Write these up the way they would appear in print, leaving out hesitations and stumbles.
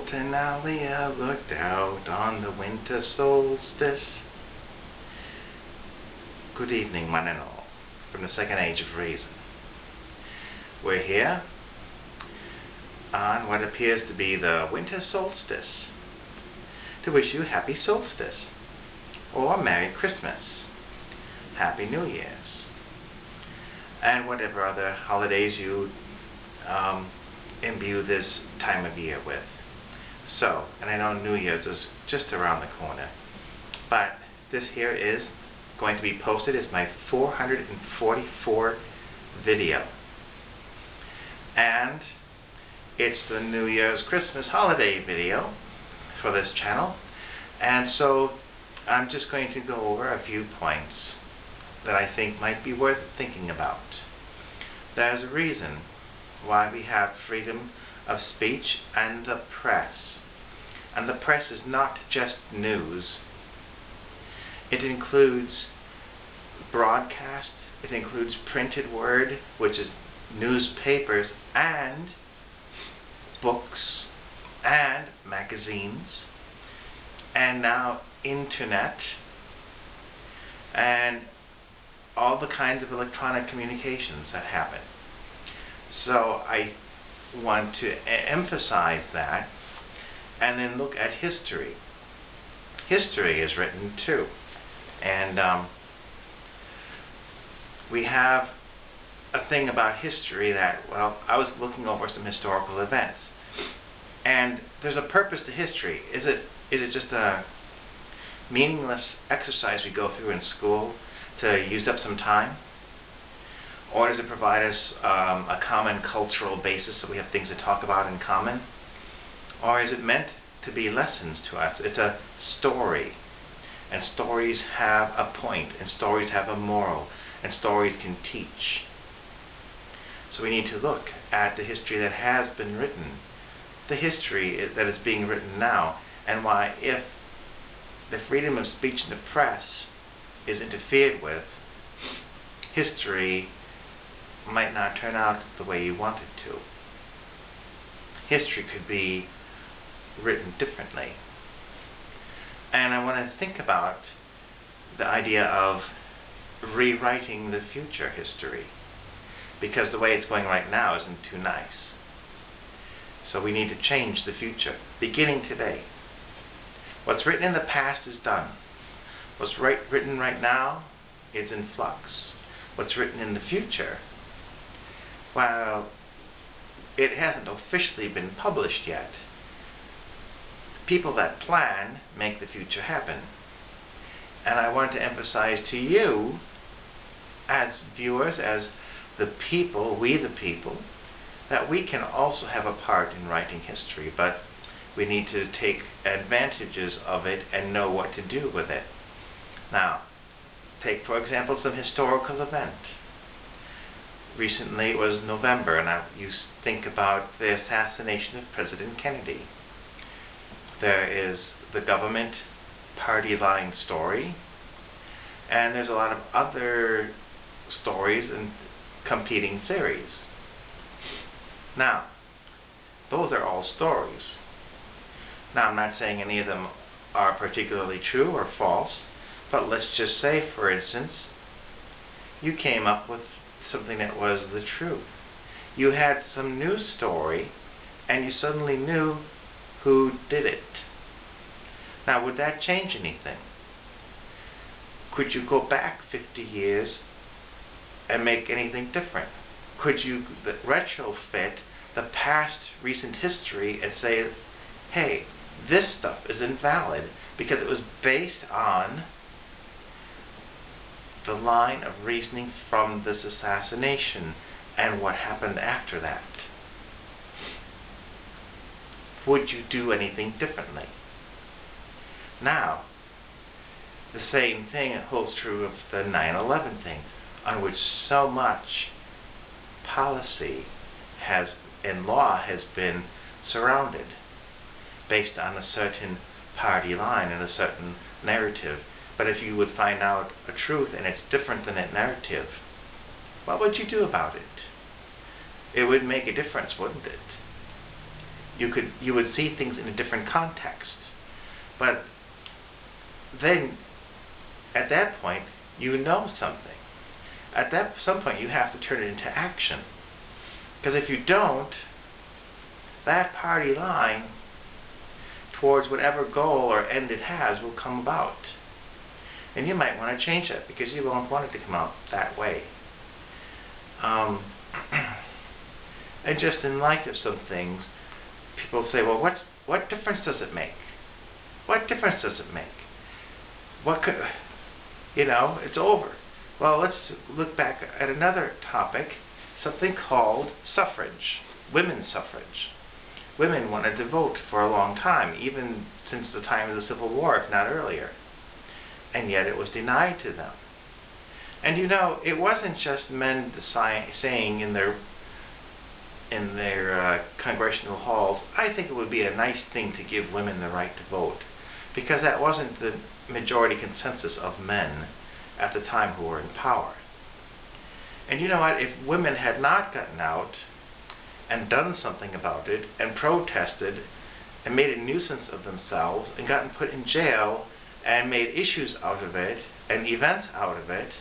Sultanalia looked out on the winter solstice. Good evening, one and all, from the second age of reason. We're here on what appears to be the winter solstice to wish you happy solstice, or Merry Christmas, Happy New Year's, and whatever other holidays you imbue this time of year with. So, and I know New Year's is just around the corner, but this here is going to be posted as my 444th video, and it's the New Year's Christmas holiday video for this channel. And so I'm just going to go over a few points that I think might be worth thinking about. There's a reason why we have freedom of speech and the press. And the press is not just news. It includes broadcast, it includes printed word, which is newspapers, and books, and magazines, and now internet, and all the kinds of electronic communications that happen. So I want to emphasize that, and then look at history. History is written too, and we have a thing about history that, well, I was looking over some historical events, and there's a purpose to history. Is it just a meaningless exercise we go through in school to use up some time? Or does it provide us a common cultural basis so we have things to talk about in common? Or is it meant to be lessons to us? It's a story, and stories have a point, and stories have a moral, and stories can teach. So we need to look at the history that has been written, the history that is being written now, and why, if the freedom of speech in the press is interfered with, history might not turn out the way you want it to. History could be written differently. And I want to think about the idea of rewriting the future history, because the way it's going right now isn't too nice. So we need to change the future, beginning today. What's written in the past is done. What's written right now is in flux. What's written in the future, well, it hasn't officially been published yet. People that plan make the future happen. And I want to emphasize to you, as viewers, as the people, we the people, that we can also have a part in writing history, but we need to take advantages of it and know what to do with it. Now, take for example some historical event. Recently it was November, and you think about the assassination of President Kennedy. There is the government party line story, and there's a lot of other stories and competing theories. Now, those are all stories. Now, I'm not saying any of them are particularly true or false, but let's just say, for instance, you came up with something that was the truth. You had some news story, and you suddenly knew who did it. Now, would that change anything? Could you go back 50 years and make anything different? Could you retrofit the past recent history and say, hey, this stuff is invalid because it was based on the line of reasoning from this assassination and what happened after that? Would you do anything differently? Now, the same thing holds true of the 9/11 thing, on which so much policy and law has been surrounded based on a certain party line and a certain narrative. But if you would find out a truth and it's different than that narrative, what would you do about it? It would make a difference, wouldn't it? you would see things in a different context. But then, at that point, you know something. At some point, you have to turn it into action. Because if you don't, that party line towards whatever goal or end it has will come about. And you might want to change it because you won't want it to come out that way. And just in light of some things, people say, well, what difference does it make? What difference does it make? What could, it's over. Well, let's look back at another topic, something called suffrage, women's suffrage. Women wanted to vote for a long time, even since the time of the Civil War, if not earlier. And yet it was denied to them. And it wasn't just men saying in their congressional halls, I think it would be a nice thing to give women the right to vote, because that wasn't the majority consensus of men at the time who were in power. And you know what? If women had not gotten out and done something about it and protested and made a nuisance of themselves and gotten put in jail and made issues out of it and events out of it,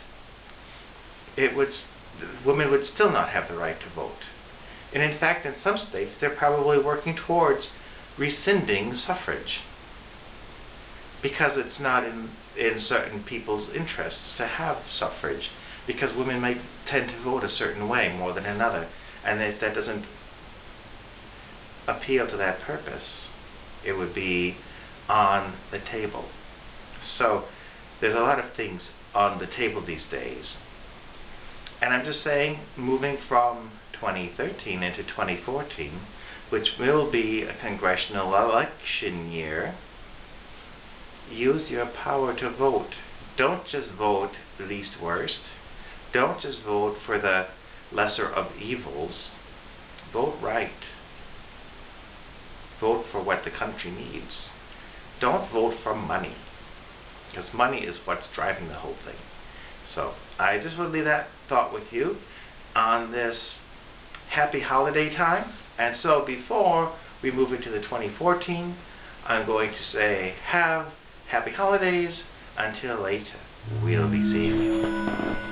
women would still not have the right to vote. And in fact, in some states, they're probably working towards rescinding suffrage, because it's not in certain people's interests to have suffrage, because women might tend to vote a certain way more than another, and if that doesn't appeal to that purpose, it would be on the table. So there's a lot of things on the table these days. And I'm just saying, moving from 2013 into 2014, which will be a congressional election year, use your power to vote. Don't just vote least worst. Don't just vote for the lesser of evils. Vote right. Vote for what the country needs. Don't vote for money, because money is what's driving the whole thing. So I just want to leave that thought with you on this happy holiday time. And so before we move into the 2014, I'm going to say have happy holidays until later. We'll be seeing you.